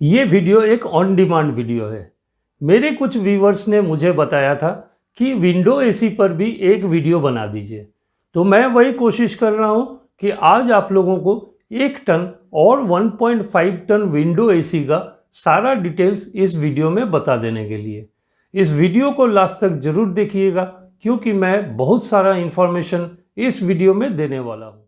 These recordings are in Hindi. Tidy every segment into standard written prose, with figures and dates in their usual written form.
ये वीडियो एक ऑन डिमांड वीडियो है। मेरे कुछ व्यूवर्स ने मुझे बताया था कि विंडो एसी पर भी एक वीडियो बना दीजिए, तो मैं वही कोशिश कर रहा हूँ कि आज आप लोगों को 1 टन और 1.5 टन विंडो एसी का सारा डिटेल्स इस वीडियो में बता देने के लिए। इस वीडियो को लास्ट तक जरूर देखिएगा, क्योंकि मैं बहुत सारा इंफॉर्मेशन इस वीडियो में देने वाला हूँ।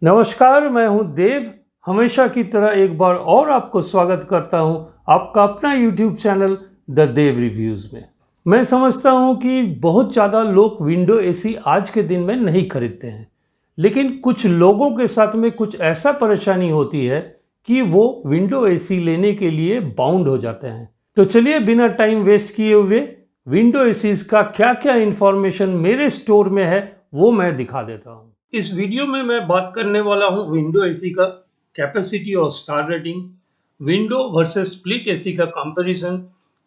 नमस्कार, मैं हूं देव। हमेशा की तरह एक बार और आपको स्वागत करता हूं आपका अपना YouTube channel the Dev reviews में। मैं समझता हूं कि बहुत ज़्यादा लोग विंडो एसी आज के दिन में नहीं खरीदते हैं, लेकिन कुछ लोगों के साथ में कुछ ऐसा परेशानी होती है कि वो विंडो एसी लेने के लिए बाउंड हो जाते हैं। तो चलिए बिना टाइम वेस्ट किए हुए विंडो एसीज का क्या क्या इंफॉर्मेशन मेरे स्टोर में है वो मैं दिखा देता हूँ। इस वीडियो में मैं बात करने वाला हूं विंडो एसी का कैपेसिटी और star rating, window versus split AC का कंपैरिजन,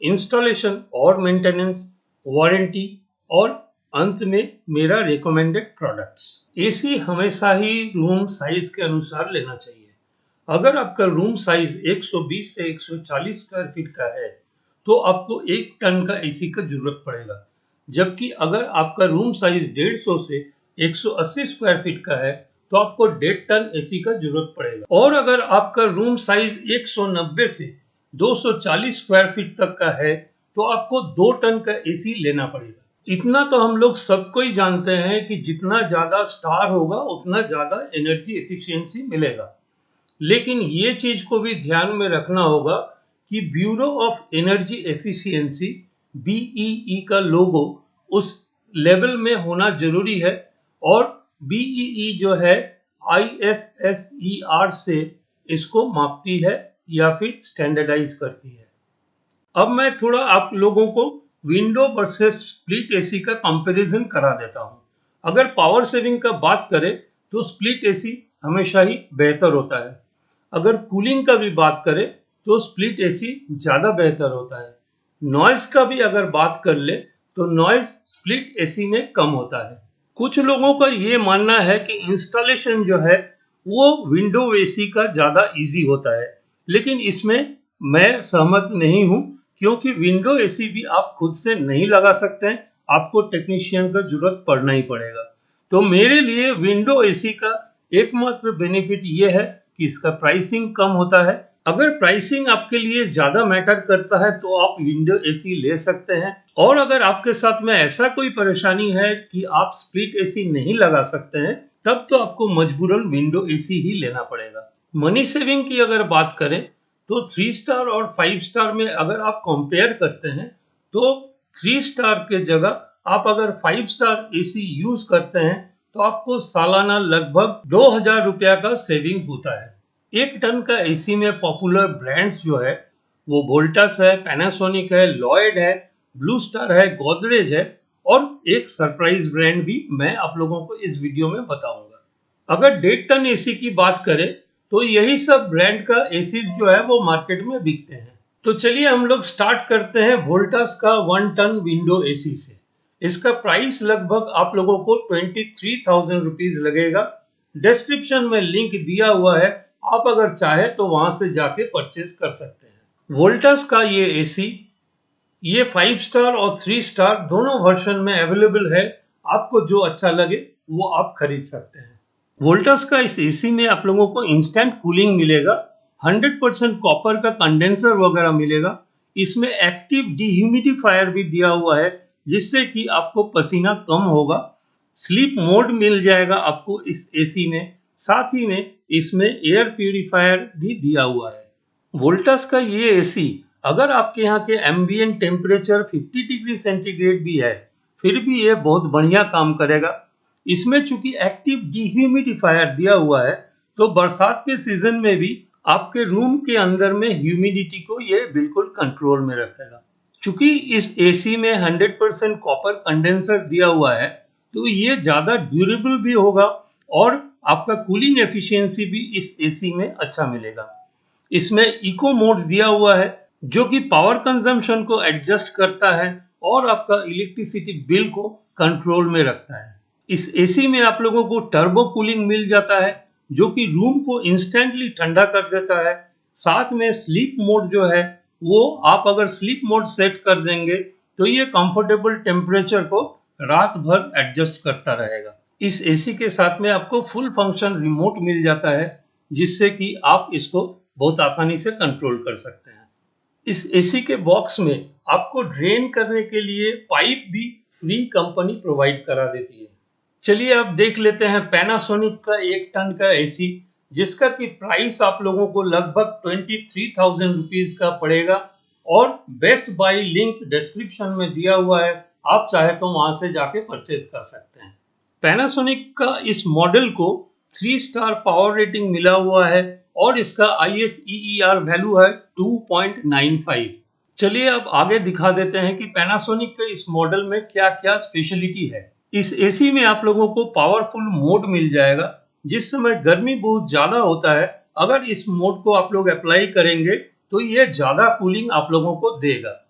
इंस्टॉलेशन और मेंटेनेंस, वारंटी और अंत में मेरा रिकमेंडेड प्रोडक्ट्स। एसी हमेशा ही रूम साइज के अनुसार लेना चाहिए। अगर आपका रूम साइज 120 से 140 स्क्वायर फीट का है तो आपको 1 टन का एसी का जरूरत पड़ेगा, जबकि अगर आपका रूम साइज 150 से 180 स्क्वायर फीट का है तो आपको 1.5 टन एसी का जरूरत पड़ेगा। और अगर आपका रूम साइज 190 से 240 स्क्वायर फीट तक का है तो आपको 2 टन का एसी लेना पड़ेगा। इतना तो हम लोग सबको ही जानते हैं कि जितना ज्यादा स्टार होगा उतना ज्यादा एनर्जी एफिशिएंसी मिलेगा, लेकिन ये चीज को भी ध्यान में रखना होगा कि bureau of energy efficiency BEE का लोगो उस लेवल में होना जरूरी है, और BEE जो है ISSER से इसको मापती है या फिर स्टैंडर्डाइज करती है। अब मैं थोड़ा आप लोगों को विंडो वर्सेस स्प्लिट एसी का कंपैरिजन करा देता हूं। अगर पावर सेविंग का बात करें तो स्प्लिट एसी हमेशा ही बेहतर होता है। अगर कूलिंग का भी बात करें तो स्प्लिट एसी ज़्यादा बेहतर होता है। नॉइज़ का भी अगर बात कर ले तो नॉइज़ स्प्लिट एसी में कम होता है। कुछ लोगों का ये मानना है कि इंस्टॉलेशन जो है वो विंडो एसी का ज़्यादा इजी होता है, लेकिन इसमें मैं सहमत नहीं हूँ, क्योंकि विंडो एसी भी आप खुद से नहीं लगा सकते हैं, आपको टेक्नीशियन का जरूरत पड़ना ही पड़ेगा। तो मेरे लिए विंडो एसी का एकमात्र बेनिफिट ये है कि इसका प्राइसिंग कम होता है। अगर प्राइसिंग आपके लिए ज्यादा मैटर करता है तो आप विंडो एसी ले सकते हैं, और अगर आपके साथ में ऐसा कोई परेशानी है कि आप स्प्लिट एसी नहीं लगा सकते हैं तब तो आपको मजबूरन विंडो एसी ही लेना पड़ेगा। मनी सेविंग की अगर बात करें तो 3 स्टार और 5 स्टार में अगर आप कंपेयर करते हैं तो 3 स्टार के जगह आप अगर 5 स्टार एसी यूज करते हैं तो आपको सालाना लगभग 2000 रुपया का सेविंग होता है। 1 टन का एसी में पॉपुलर ब्रांड्स जो है वो वोल्टास है, पैनासोनिक है, लॉयड है, ब्लू स्टार है, गोदरेज है, और एक सरप्राइज ब्रांड भी मैं आप लोगों को इस वीडियो में बताऊंगा। अगर 1.5 टन एसी की बात करें तो यही सब ब्रांड का एसीज जो है वो मार्केट में बिकते हैं। तो चलिए हम लोग स्टार्ट करते हैं वोल्टास का 1 टन विंडो एसी से। इसका प्राइस लगभग आप लोगों को 23,000 रुपीज लगेगा। डिस्क्रिप्शन में लिंक दिया हुआ है, आप अगर चाहे तो वहां से जाके परचेज कर सकते हैं। वोल्टास का ये एसी ये 5 स्टार और 3 स्टार दोनों वर्जन में अवेलेबल है। आपको जो अच्छा लगे वो आप खरीद सकते हैं। वोल्टास का इस एसी में आप लोगों को इंस्टेंट कूलिंग मिलेगा, 100% कॉपर का कंडेंसर वगैरह मिलेगा। इसमें एक्टिव डिह्यूमिडिफायर भी दिया हुआ है, जिससे कि आपको पसीना कम होगा। स्लीप मोड मिल जाएगा आपको इस एसी में, साथ ही में इसमें एयर प्यूरिफायर भी दिया हुआ है। वोल्टास का ये एसी अगर आपके यहाँ के एम्बिएंट टेम्परेचर 50 डिग्री सेंटीग्रेड भी है फिर भी ये बहुत बढ़िया काम करेगा। इसमें चूंकि एक्टिव डिह्यूमिडिफायर दिया हुआ है तो बरसात के सीजन में भी आपके रूम के अंदर में ह्यूमिडिटी को ये बिल्कुल कंट्रोल में रखेगा। चूंकि इस एसी में 100% कॉपर कंडेंसर दिया हुआ है तो ये ज्यादा ड्यूरेबल भी होगा, और आपका कूलिंग एफिशिएंसी भी इस एसी में अच्छा मिलेगा। इसमें इको मोड दिया हुआ है जो कि पावर कंजम्पशन को एडजस्ट करता है और आपका इलेक्ट्रिसिटी बिल को कंट्रोल में रखता है। इस एसी में आप लोगों को टर्बो कूलिंग मिल जाता है जो कि रूम को इंस्टेंटली ठंडा कर देता है। साथ में स्लीप मोड जो है वो आप अगर स्लीप मोड सेट कर देंगे तो ये कंफर्टेबल टेम्परेचर को रात भर एडजस्ट करता रहेगा। इस एसी के साथ में आपको फुल फंक्शन रिमोट मिल जाता है जिससे कि आप इसको बहुत आसानी से कंट्रोल कर सकते हैं। इस एसी के बॉक्स में आपको ड्रेन करने के लिए पाइप भी फ्री कंपनी प्रोवाइड करा देती है। चलिए अब देख लेते हैं पैनासोनिक का 1 टन का एसी जिसका कि प्राइस आप लोगों को लगभग 23,000 रुपीज का पड़ेगा और बेस्ट बाय लिंक डिस्क्रिप्शन में दिया हुआ है, आप चाहे तो वहां से जाके परचेज कर सकते हैं। पैनासोनिक का इस मॉडल को 3 स्टार पावर रेटिंग मिला हुआ है और इसका ISEER वैल्यू है 2.95। चलिए अब आगे दिखा देते हैं कि पैनासोनिक के इस मॉडल में क्या क्या स्पेशलिटी है। इस एसी में आप लोगों को पावरफुल मोड मिल जाएगा। जिस समय गर्मी बहुत ज्यादा होता है, अगर इस मोड को आप लोग अप्लाई करेंगे तो ये ज्यादा कूलिंग आप लोगों को देगा।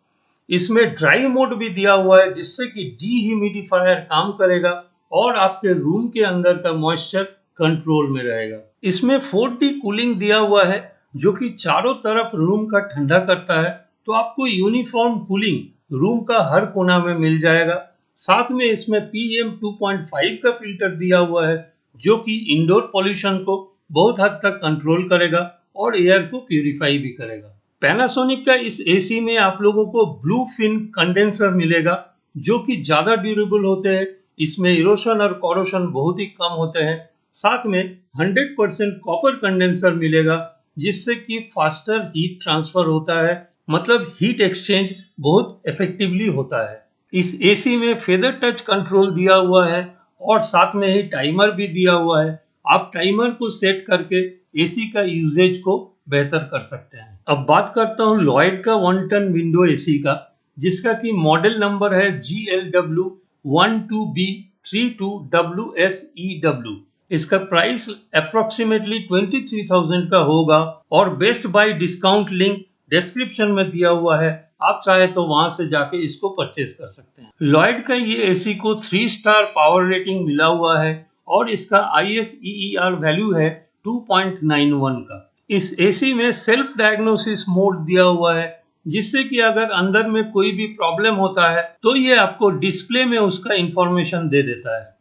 इसमें ड्राई मोड भी दिया हुआ है जिससे कि डीह्यूमिडिफायर काम करेगा और आपके रूम के अंदर का मॉइस्चर कंट्रोल में रहेगा। इसमें 4D कूलिंग दिया हुआ है जो कि चारों तरफ रूम का ठंडा करता है, तो आपको यूनिफॉर्म कूलिंग रूम का हर कोना में मिल जाएगा। साथ में इसमें PM 2.5 का फिल्टर दिया हुआ है जो कि इंडोर पॉल्यूशन को बहुत हद तक कंट्रोल करेगा और एयर को प्यूरिफाई भी करेगा। पैनासोनिक का इस एसी में आप लोगों को ब्लू फिन कंडेंसर मिलेगा जो कि ज्यादा ड्यूरेबल होते हैं। इसमें इरोशन और कोरोशन बहुत ही कम होते हैं। साथ में 100% कॉपर कंडेंसर मिलेगा जिससे कि फास्टर हीट ट्रांसफर होता है, मतलब हीट एक्सचेंज बहुत इफेक्टिवली होता है। इस एसी में फेदर टच कंट्रोल दिया हुआ है और साथ में ही टाइमर भी दिया हुआ है। आप टाइमर को सेट करके एसी का यूजेज को बेहतर कर सकते हैं। अब बात करता हूँ लॉयड का 1 टन विंडो एसी का जिसका कि मॉडल नंबर है GLW12B32WSEW। इसका प्राइस अप्रोक्सीमेटली 23,000 का होगा और best bye discount link description में दिया हुआ है, आप चाहे तो वहां से जाके इसको परचेज कर सकते हैं। लॉयड का ये एसी को 3 स्टार पावर रेटिंग मिला हुआ है और इसका ISEER वैल्यू है 2.91 का। इस एसी में सेल्फ डायग्नोसिस मोड दिया हुआ है जिससे कि अगर अंदर में कोई भी प्रॉब्लम होता है तो ये आपको डिस्प्ले में उसका इंफॉर्मेशन दे देता है।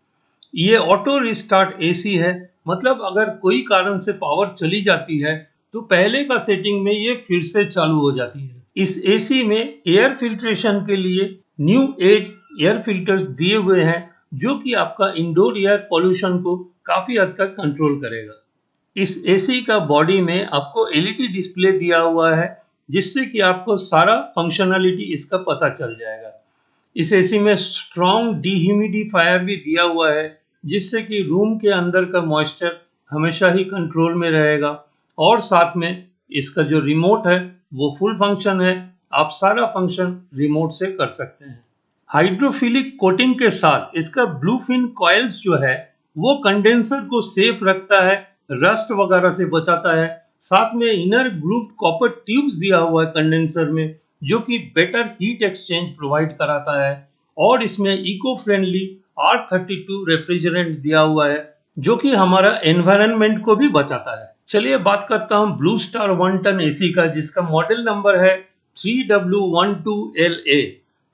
ये ऑटो रिस्टार्ट एसी है, मतलब अगर कोई कारण से पावर चली जाती है तो पहले का सेटिंग में ये फिर से चालू हो जाती है। इस एसी में एयर फिल्ट्रेशन के लिए न्यू एज एयर फिल्टर्स दिए हुए हैं जो कि आपका इंडोर एयर पॉल्यूशन को काफी हद तक कंट्रोल करेगा। इस एसी का बॉडी में आपको LED डिस्प्ले दिया हुआ है जिससे कि आपको सारा फंक्शनलिटी इसका पता चल जाएगा। इस एसी में स्ट्रॉन्ग डीह्यूमिडिफायर भी दिया हुआ है जिससे कि रूम के अंदर का मॉइस्चर हमेशा ही कंट्रोल में रहेगा और साथ में इसका जो रिमोट है वो फुल फंक्शन है, आप सारा फंक्शन रिमोट से कर सकते हैं। हाइड्रोफिलिक कोटिंग के साथ इसका ब्लूफिन कॉइल्स जो है वो कंडेंसर को सेफ रखता है, रस्ट वगैरह से बचाता है। साथ में इनर ग्रूव्ड कॉपर ट्यूब्स दिया हुआ है कंडेंसर में जो कि बेटर हीट एक्सचेंज प्रोवाइड कराता है और इसमें इको फ्रेंडली R32 रेफ्रिजरेंट दिया हुआ है जो कि हमारा एनवायरनमेंट को भी बचाता है। चलिए बात करता हूँ ब्लू स्टार 1 टन एसी का जिसका मॉडल नंबर है 3W12LA।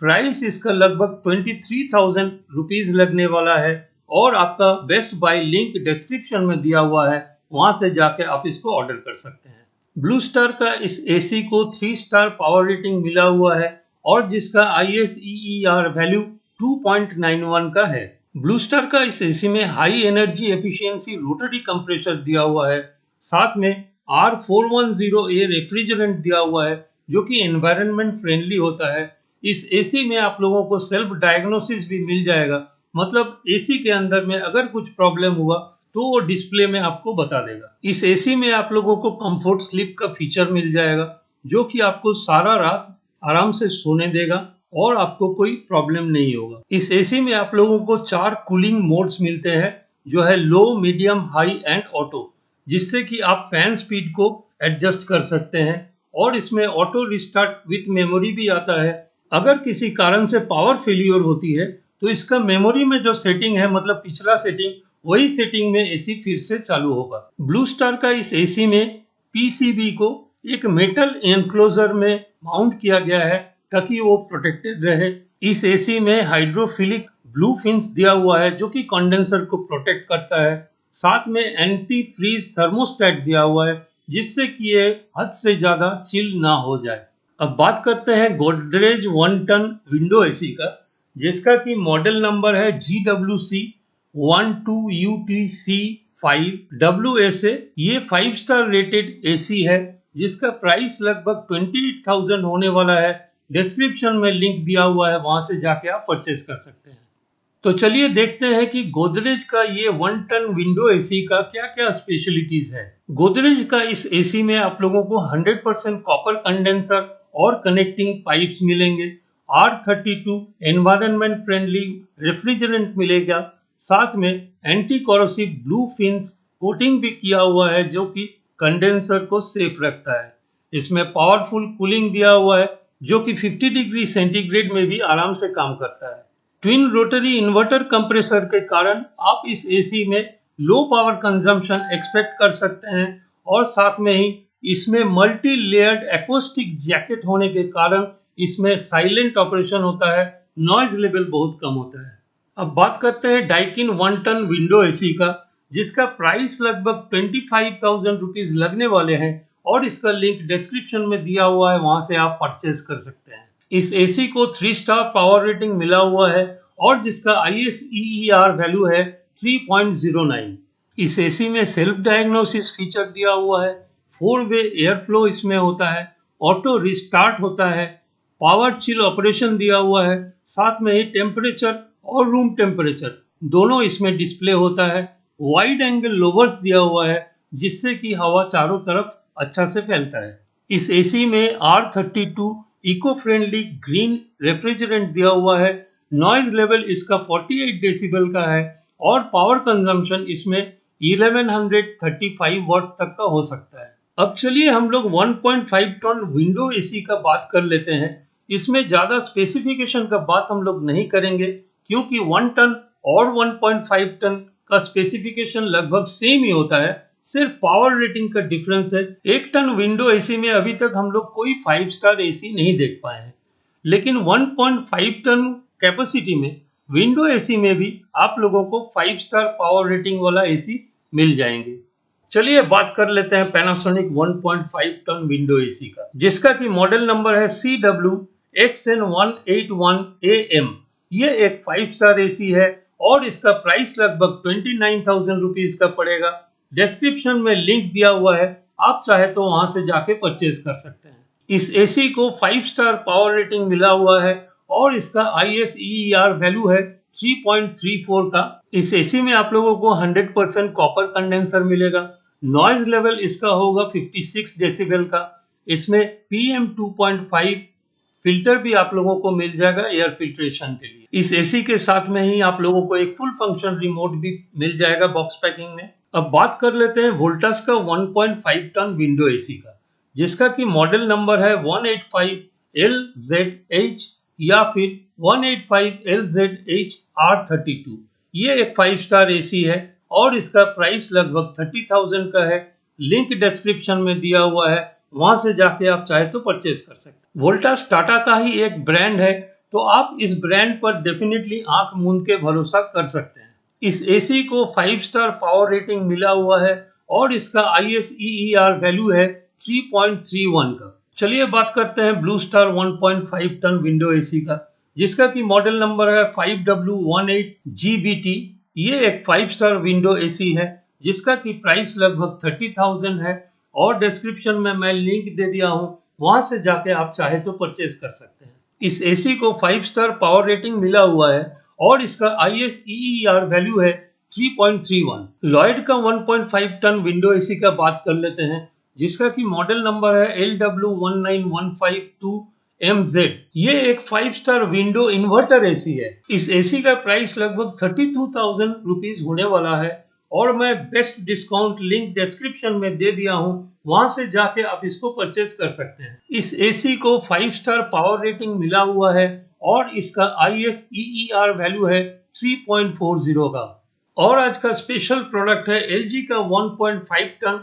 प्राइस इसका लगभग 23,000 रुपीज लगने वाला है और आपका बेस्ट बाय लिंक डिस्क्रिप्शन में दिया हुआ है, वहां से जाके आप इसको ऑर्डर कर सकते हैं। ब्लू स्टार का इस एसी को 3 स्टार पावर रेटिंग मिला हुआ है और जिसका ISEER वैल्यू 2.91 का है। ब्लू स्टार का इस एसी में high energy efficiency rotary compressor दिया हुआ है, साथ में R410A रेफ्रिजरेंट दिया हुआ है जो कि एनवायरनमेंट फ्रेंडली होता है। इस एसी में आप लोगों को सेल्फ डायग्नोसिस भी मिल जाएगा, मतलब एसी के अंदर में अगर कुछ प्रॉब्लम हुआ तो वो डिस्प्ले में आपको बता देगा। इस एसी में आप लोगों को कंफर्ट स्लीप का फीचर मिल जाएगा जो कि आपको सारा रात आराम से सोने देगा और आपको कोई प्रॉब्लम नहीं होगा। इस एसी में आप लोगों को 4 कूलिंग मोड्स मिलते हैं जो है लो, मीडियम, हाई एंड ऑटो, जिससे कि आप फैन स्पीड को एडजस्ट कर सकते हैं और इसमें ऑटो रिस्टार्ट विथ मेमोरी भी आता है। अगर किसी कारण से पावर फेलियर होती है तो इसका मेमोरी में जो सेटिंग है, मतलब पिछला सेटिंग, वही सेटिंग में एसी फिर से चालू होगा। ब्लू स्टार का इस एसी में पीसीबी को एक मेटल एनक्लोजर में माउंट किया गया है ताकि वो प्रोटेक्टेड रहे। इस एसी में हाइड्रोफिलिक ब्लू फिन्स दिया हुआ है जो कि कंडेंसर को प्रोटेक्ट करता है। साथ में एंटी फ्रीज थर्मोस्टेट दिया हुआ है जिससे कि ये हद से ज्यादा चिल ना हो जाए। अब बात करते हैं गोदरेज 1 टन विंडो एसी का, जिसका कि मॉडल नंबर है GWC 12UTC5WSA। ये 5 स्टार रेटेड एसी है जिसका प्राइस लगभग 28,000 होने वाला है। डिस्क्रिप्शन में लिंक दिया हुआ है, वहां से जाके आप परचेज कर सकते हैं। तो चलिए देखते हैं कि गोदरेज का ये 1 टन विंडो एसी का क्या क्या स्पेशलिटीज है। गोदरेज का इस एसी में आप लोगों को 100% कॉपर कंडेंसर और कनेक्टिंग पाइप्स मिलेंगे। R32 एनवायरनमेंट फ्रेंडली रेफ्रिजरेंट मिलेगा। साथ में anti corrosive blue fins coating भी किया हुआ है जो कि कंडेंसर को सेफ रखता है। इसमें पावरफुल कूलिंग दिया हुआ है जो कि 50 डिग्री सेंटीग्रेड में भी आराम से काम करता है। ट्विन रोटरी इन्वर्टर कंप्रेसर के कारण आप इस एसी में लो पावर कंजम्पशन एक्सपेक्ट कर सकते हैं और साथ में ही इसमें मल्टी लेयर्ड एक्वास्टिक जैकेट होने के कारण इसमें साइलेंट ऑपरेशन होता है, नॉइज लेवल बहुत कम होता है। अब बात करते हैं डाइकिन 1 टन विंडो एसी का, जिसका प्राइस लगभग 25,000 रुपीज लगने वाले हैं और इसका लिंक डिस्क्रिप्शन में दिया हुआ है, वहां से आप परचेज कर सकते हैं। इस एसी को 3 स्टार पावर रेटिंग मिला हुआ है और जिसका ISEER वैल्यू है 3.09। इस एसी में सेल्फ डायग्नोसिस फीचर दिया हुआ है, 4 वे एयर फ्लो इसमें होता है, ऑटो रिस्टार्ट होता है, पावर चिल ऑपरेशन दिया हुआ है, साथ में ही टेम्परेचर और रूम टेम्परेचर दोनों इसमें डिस्प्ले होता है। वाइड एंगल लोवर्स दिया हुआ है जिससे कि हवा चारों तरफ अच्छा से फैलता है। इस एसी में R32 eco friendly green refrigerant दिया हुआ है। नॉइज लेवल इसका 48 डेसिबल का है और पावर कंजम्पशन इसमें 1135 वाट तक का हो सकता है। अब चलिए हम लोग 1.5 टन विंडो एसी का बात कर लेते हैं। इसमें ज्यादा स्पेसिफिकेशन का बात हम लोग नहीं करेंगे क्योंकि 1 टन और 1.5 टन का स्पेसिफिकेशन लगभग सेम ही होता है, सिर्फ पावर रेटिंग का डिफरेंस है। 1 टन विंडो एसी में अभी तक हम लोग कोई 5 स्टार एसी नहीं देख पाए हैं, लेकिन 1.5 टन कैपेसिटी में विंडो एसी में भी आप लोगों को 5 स्टार पावर रेटिंग वाला एसी मिल जाएंगे। चलिए बात कर लेते हैं पैनासोनिक 1.5 टन विंडो एसी का, जिसका कि मॉडल नंबर है CWXN181AM। ये एक 5 स्टार एसी है और इसका प्राइस लगभग 29,000 रुपीज का पड़ेगा। डिस्क्रिप्शन में लिंक दिया हुआ है, आप चाहे तो वहां से जाके परचेज कर सकते हैं। इस एसी को 5 स्टार पावर रेटिंग मिला हुआ है और इसका ISEER वैल्यू है 3.34 का। इस एसी में आप लोगों को 100% कॉपर कंडेंसर मिलेगा। नॉइज लेवल इसका होगा 56 डेसिबल का। इसमें PM2.5 फिल्टर भी आप लोगों को मिल जाएगा एयर फिल्ट्रेशन के लिए। इस एसी के साथ में ही आप लोगों को एक फुल फंक्शन रिमोट भी मिल जाएगा बॉक्स पैकिंग में। अब बात कर लेते हैं वोल्टास का 1.5 टन विंडो एसी का, जिसका कि मॉडल नंबर है 185LZH या फिर 185LZH-R32। ये एक 5 स्टार एसी है और इसका प्राइस लगभग 30,000 का है। लिंक डिस्क्रिप्शन में दिया हुआ है, वहां से जाके आप चाहे तो परचेज कर सकते हैं। वोल्टास टाटा का ही एक ब्रांड है, तो आप इस ब्रांड पर डेफिनेटली आंख मूंद के भरोसा कर सकते हैं। इस एसी को 5 स्टार पावर रेटिंग मिला हुआ है और इसका ISEER वैल्यू है 3.31 का। चलिए बात करते हैं Blue Star 1.5 ton window AC का, जिसका कि मॉडल नंबर है 5W18GBT। ये एक 5 स्टार विंडो एसी है जिसका कि प्राइस लगभग 30,000 है और डिस्क्रिप्शन में मैं लिंक दे दिया हूं, वहां से जाके आप चाहे तो परचेज कर सकते हैं। इस एसी को 5 स्टार पावर रेटिंग मिला हुआ है और इसका ISEER वैल्यू है 3.31। लॉयड का 1.5 टन विंडो एसी का बात कर लेते हैं, जिसका कि मॉडल नंबर है LW19152MZ। ये एक 5 स्टार विंडो इन्वर्टर एसी है। इस एसी का प्राइस लगभग 32,000 रुपीज होने वाला है और मैं बेस्ट डिस्काउंट लिंक डिस्क्रिप्शन में दे दिया हूं, वहां से जाके आप इसको परचेज कर सकते हैं। इस एसी को 5 स्टार पावर रेटिंग मिला हुआ है और इसका ISEER वैल्यू है 3.40 का। और आज का स्पेशल प्रोडक्ट है LG का 1.5 ton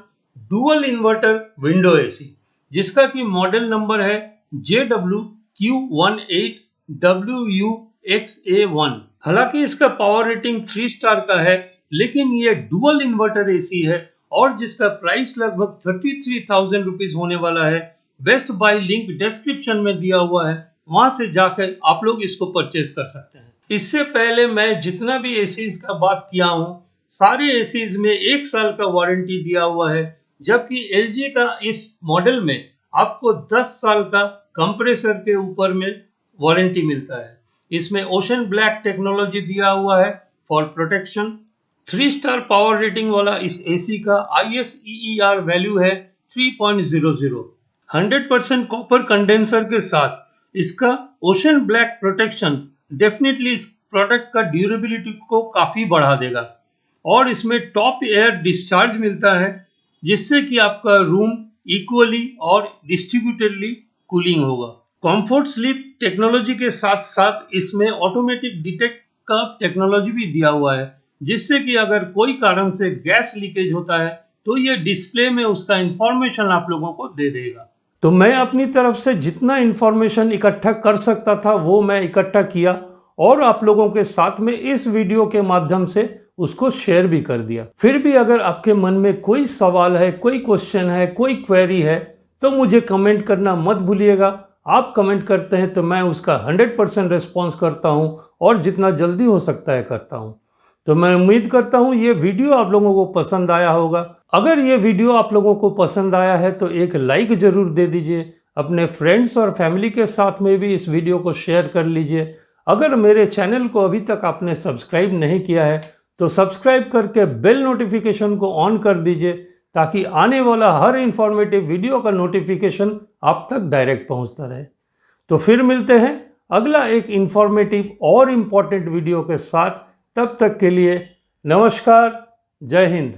dual inverter window AC, जिसका की मॉडल नंबर है JWQ18WUXA1। हालांकि इसका पावर रेटिंग 3 स्टार का है, लेकिन ये डुअल इन्वर्टर एसी है और जिसका प्राइस लगभग 33,000 रुपीज होने वाला है। बेस्ट बाय लिंक डिस्क्रिप्शन में दिया हुआ है, वहां से जाकर आप लोग इसको परचेज कर सकते हैं। इससे पहले मैं जितना भी एसीज का बात किया हूँ, सारे एसीज में 1 साल का वारंटी दिया हुआ है, जबकि LG का इस मॉडल में आपको 10 साल का कंप्रेसर के ऊपर में वारंटी मिलता है। इसमें ओशन ब्लैक टेक्नोलॉजी दिया हुआ है for protection. 3 star power rating वाला इस एसी का ISEER वैल्यू है 3.00। 100% कॉपर कंडेंसर के साथ इसका ओशन ब्लैक प्रोटेक्शन डेफिनेटली इस प्रोडक्ट का ड्यूरेबिलिटी को काफी बढ़ा देगा। और इसमें टॉप एयर डिस्चार्ज मिलता है, जिससे कि आपका रूम इक्वली और डिस्ट्रीब्यूटेडली कूलिंग होगा। कंफर्ट स्लीप टेक्नोलॉजी के साथ साथ इसमें ऑटोमेटिक डिटेक्ट का टेक्नोलॉजी भी दिया हुआ है, जिससे कि अगर कोई कारण से गैस लीकेज होता है तो ये डिस्प्ले में उसका इंफॉर्मेशन आप लोगों को दे देगा। तो मैं अपनी तरफ से जितना इंफॉर्मेशन इकट्ठा कर सकता था वो मैं इकट्ठा किया और आप लोगों के साथ में इस वीडियो के माध्यम से उसको शेयर भी कर दिया। फिर भी अगर आपके मन में कोई सवाल है, कोई क्वेश्चन है, कोई क्वेरी है, तो मुझे कमेंट करना मत भूलिएगा। आप कमेंट करते हैं तो मैं उसका 100% रिस्पॉन्स करता हूं और जितना जल्दी हो सकता है करता हूं। तो मैं उम्मीद करता हूं ये वीडियो आप लोगों को पसंद आया होगा। अगर ये वीडियो आप लोगों को पसंद आया है तो एक लाइक जरूर दे दीजिए। अपने फ्रेंड्स और फैमिली के साथ में भी इस वीडियो को शेयर कर लीजिए। अगर मेरे चैनल को अभी तक आपने सब्सक्राइब नहीं किया है तो सब्सक्राइब करके बेल नोटिफिकेशन को ऑन कर दीजिए, ताकि आने वाला हर इंफॉर्मेटिव वीडियो का नोटिफिकेशन आप तक डायरेक्ट पहुंचता रहे। तो फिर मिलते हैं अगला एक इंफॉर्मेटिव और इम्पोर्टेंट वीडियो के साथ। तब तक के लिए नमस्कार, जय हिंद।